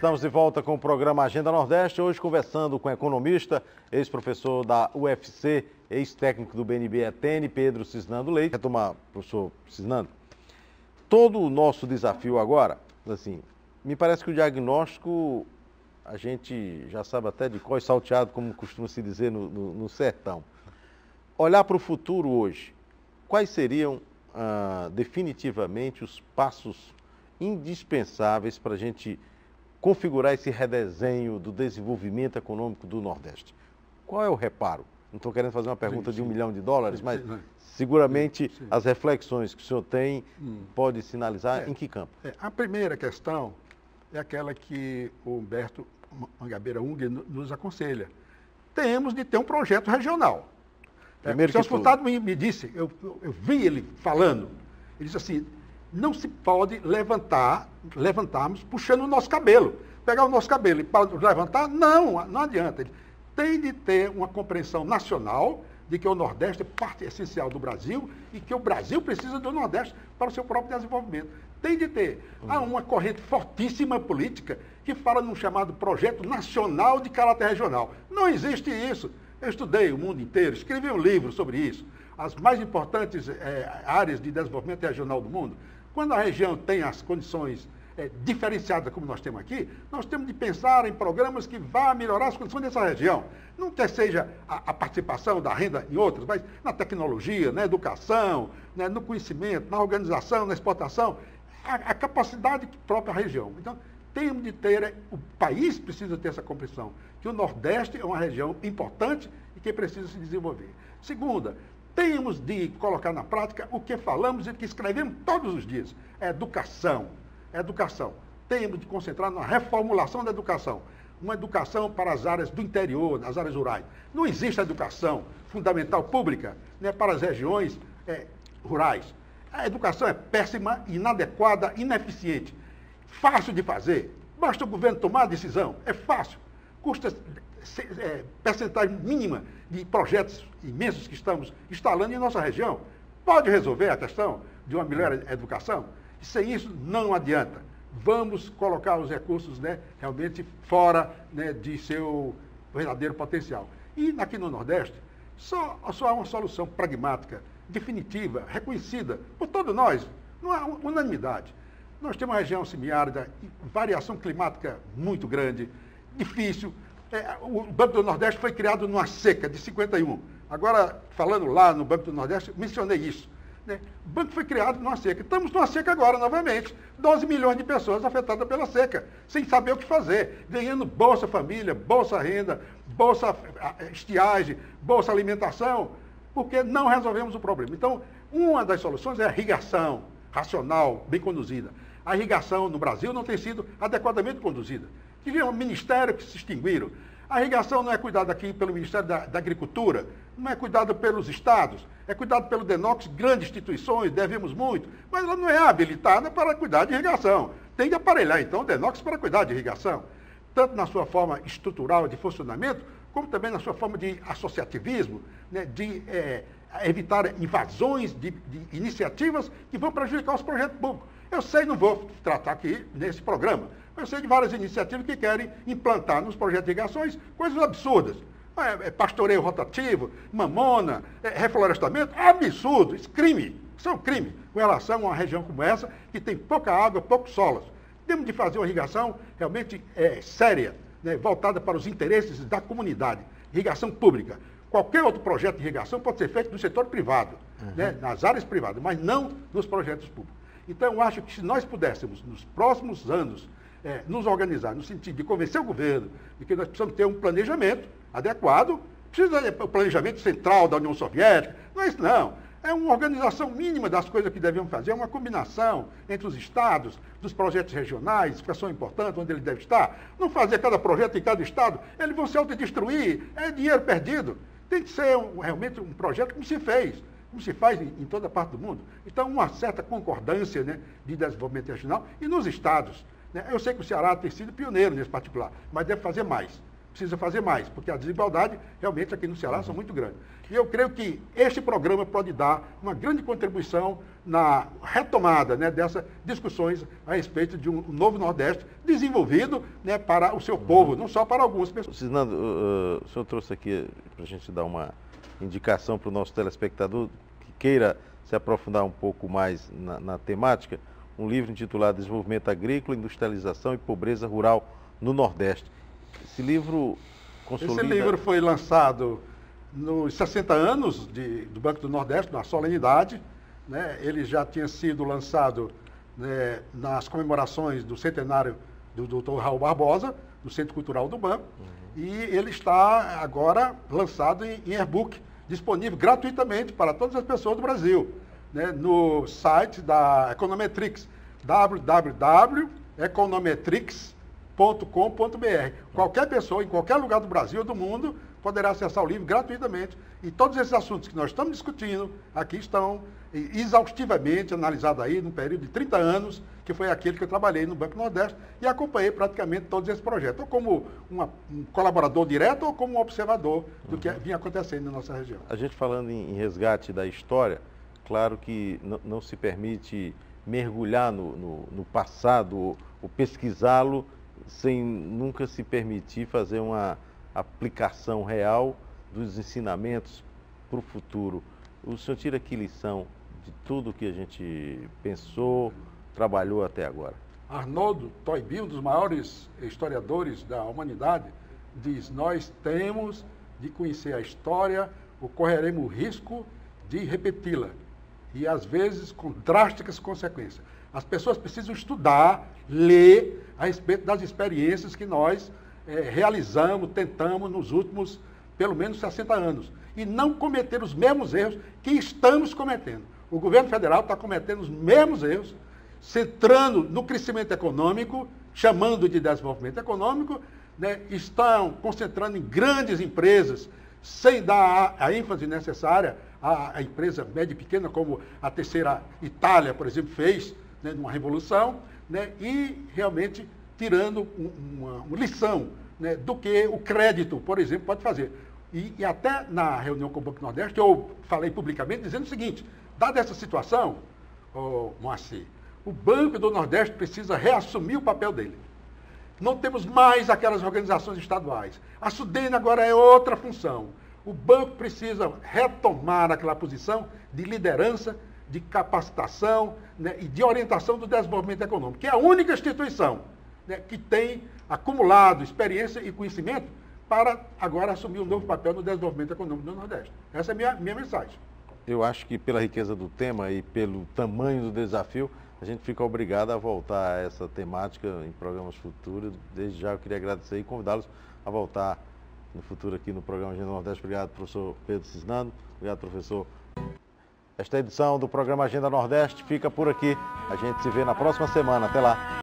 Estamos de volta com o programa Agenda Nordeste, hoje conversando com o economista, ex-professor da UFC, ex-técnico do BNB-ETN, Pedro Cisnando Leite. Retomar, professor Cisnando, todo o nosso desafio agora, assim, me parece que o diagnóstico a gente já sabe até de cor e salteado, como costuma se dizer no sertão. Olhar para o futuro hoje, quais seriam definitivamente os passos indispensáveis para a gente configurar esse redesenho do desenvolvimento econômico do Nordeste? Qual é o reparo? Não estou querendo fazer uma pergunta de $1 milhão, mas seguramente as reflexões que o senhor tem pode sinalizar em que campo? A primeira questão é aquela que o Humberto Mangabeira Unger nos aconselha. Temos de ter um projeto regional. O senhor deputado me disse, eu vi ele falando, ele disse assim, não se pode levantarmos puxando o nosso cabelo. Pegar o nosso cabelo e para levantar, não adianta. Tem de ter uma compreensão nacional de que o Nordeste é parte essencial do Brasil e que o Brasil precisa do Nordeste para o seu próprio desenvolvimento. Tem de ter. Há uma corrente fortíssima política que fala num chamado projeto nacional de caráter regional. Não existe isso. Eu estudei o mundo inteiro, escrevi um livro sobre isso. As mais importantes áreas de desenvolvimento regional do mundo. Quando a região tem as condições diferenciadas como nós temos aqui, nós temos de pensar em programas que vá melhorar as condições dessa região. Não quer seja a participação da renda em outras, mas na tecnologia, na educação, né, no conhecimento, na organização, na exportação, a capacidade própria da região. Então, temos de ter, o país precisa ter essa compreensão, que o Nordeste é uma região importante e que precisa se desenvolver. Segunda, temos de colocar na prática o que falamos e o que escrevemos todos os dias. Educação. Temos de concentrar na reformulação da educação. Uma educação para as áreas do interior, as áreas rurais. Não existe educação fundamental pública, né, para as regiões rurais. A educação é péssima, inadequada, ineficiente. Fácil de fazer. Basta o governo tomar a decisão. É fácil. Custa percentagem mínima de projetos imensos que estamos instalando em nossa região. Pode resolver a questão de uma melhor educação? E sem isso, não adianta. Vamos colocar os recursos, né, realmente fora, né, de seu verdadeiro potencial. E aqui no Nordeste, só há uma solução pragmática, definitiva, reconhecida por todos nós. Não há unanimidade. Nós temos uma região semiárida, variação climática muito grande, difícil. O Banco do Nordeste foi criado numa seca de 51. Agora, falando lá no Banco do Nordeste, mencionei isso. Né? O banco foi criado numa seca. Estamos numa seca agora, novamente. 12 milhões de pessoas afetadas pela seca, sem saber o que fazer. Ganhando Bolsa Família, Bolsa Renda, Bolsa Estiagem, Bolsa Alimentação, porque não resolvemos o problema. Então, uma das soluções é a irrigação racional, bem conduzida. A irrigação no Brasil não tem sido adequadamente conduzida. Tivemos um ministério que se extinguiram. A irrigação não é cuidada aqui pelo Ministério da Agricultura, não é cuidada pelos estados, é cuidada pelo DENOX, grandes instituições, devemos muito, mas ela não é habilitada para cuidar de irrigação. Tem de aparelhar, então, o DENOX para cuidar de irrigação, tanto na sua forma estrutural de funcionamento, como também na sua forma de associativismo, né, de evitar invasões de iniciativas que vão prejudicar os projetos públicos. Eu sei, não vou tratar aqui nesse programa, eu sei de várias iniciativas que querem implantar nos projetos de irrigações coisas absurdas. Pastoreio rotativo, mamona, reflorestamento, absurdo, isso é crime. Isso é um crime com relação a uma região como essa, que tem pouca água, poucos solos. Temos de fazer uma irrigação realmente séria, né, voltada para os interesses da comunidade, irrigação pública. Qualquer outro projeto de irrigação pode ser feito no setor privado, né, nas áreas privadas, mas não nos projetos públicos. Então, eu acho que se nós pudéssemos, nos próximos anos, nos organizar no sentido de convencer o governo de que nós precisamos ter um planejamento adequado, precisa o planejamento central da União Soviética, não é isso não. É uma organização mínima das coisas que devemos fazer, é uma combinação entre os estados, dos projetos regionais, que são importantes, onde ele deve estar. Não fazer cada projeto em cada estado, eles vão se autodestruir, é dinheiro perdido. Tem que ser realmente um projeto como se fez, como se faz em toda parte do mundo. Então, uma certa concordância, né, de desenvolvimento regional e nos estados. Né? Eu sei que o Ceará tem sido pioneiro nesse particular, mas deve fazer mais. precisa fazer mais, porque a desigualdade realmente aqui no Ceará são muito grandes. E eu creio que este programa pode dar uma grande contribuição na retomada, né, dessas discussões a respeito de um novo Nordeste desenvolvido, né, para o seu povo, não só para algumas pessoas. Cisnando, o senhor trouxe aqui para a gente dar uma indicação para o nosso telespectador que queira se aprofundar um pouco mais na temática, um livro intitulado Desenvolvimento Agrícola, Industrialização e Pobreza Rural no Nordeste. Esse livro consolida... Esse livro foi lançado nos 60 anos do Banco do Nordeste, na solenidade, né? Ele já tinha sido lançado, né, nas comemorações do centenário do Dr. Raul Barbosa, no Centro Cultural do Banco, e ele está agora lançado em e-book, disponível gratuitamente para todas as pessoas do Brasil, né, no site da Econometrix, www.econometrix.com.br. Qualquer pessoa, em qualquer lugar do Brasil ou do mundo, poderá acessar o livro gratuitamente. E todos esses assuntos que nós estamos discutindo aqui estão exaustivamente analisados aí num período de 30 anos, que foi aquele que eu trabalhei no Banco Nordeste e acompanhei praticamente todos esses projetos, ou como um colaborador direto ou como um observador do que vinha acontecendo na nossa região. A gente falando em resgate da história, claro que não se permite mergulhar no passado ou pesquisá-lo sem nunca se permitir fazer uma aplicação real dos ensinamentos para o futuro. O senhor tira que lição de tudo que a gente pensou, trabalhou até agora? Arnoldo Toynbee, um dos maiores historiadores da humanidade, diz: nós temos de conhecer a história, ou correremos o risco de repeti-la, e às vezes com drásticas consequências. As pessoas precisam estudar, ler a respeito das experiências que nós realizamos, tentamos nos últimos, pelo menos, 60 anos. E não cometer os mesmos erros que estamos cometendo. O governo federal está cometendo os mesmos erros, centrando no crescimento econômico, chamando de desenvolvimento econômico, né? Estão concentrando em grandes empresas, sem dar a ênfase necessária à empresa média e pequena, como a Terceira Itália, por exemplo, fez, né, numa revolução, né, e realmente tirando uma lição, né, do que o crédito, por exemplo, pode fazer. E até na reunião com o Banco Nordeste, eu falei publicamente dizendo o seguinte: dada essa situação, Moacir, o Banco do Nordeste precisa reassumir o papel dele. Não temos mais aquelas organizações estaduais. A SUDENE agora é outra função. O banco precisa retomar aquela posição de liderança, de capacitação, né, e de orientação do desenvolvimento econômico, que é a única instituição, né, que tem acumulado experiência e conhecimento para agora assumir um novo papel no desenvolvimento econômico do Nordeste. Essa é a minha mensagem. Eu acho que pela riqueza do tema e pelo tamanho do desafio, a gente fica obrigado a voltar a essa temática em programas futuros. Desde já eu queria agradecer e convidá-los a voltar no futuro aqui no programa Agenda Nordeste. Obrigado, professor Pedro Cisnando. Obrigado, professor. Esta edição do programa Agenda Nordeste fica por aqui. A gente se vê na próxima semana. Até lá.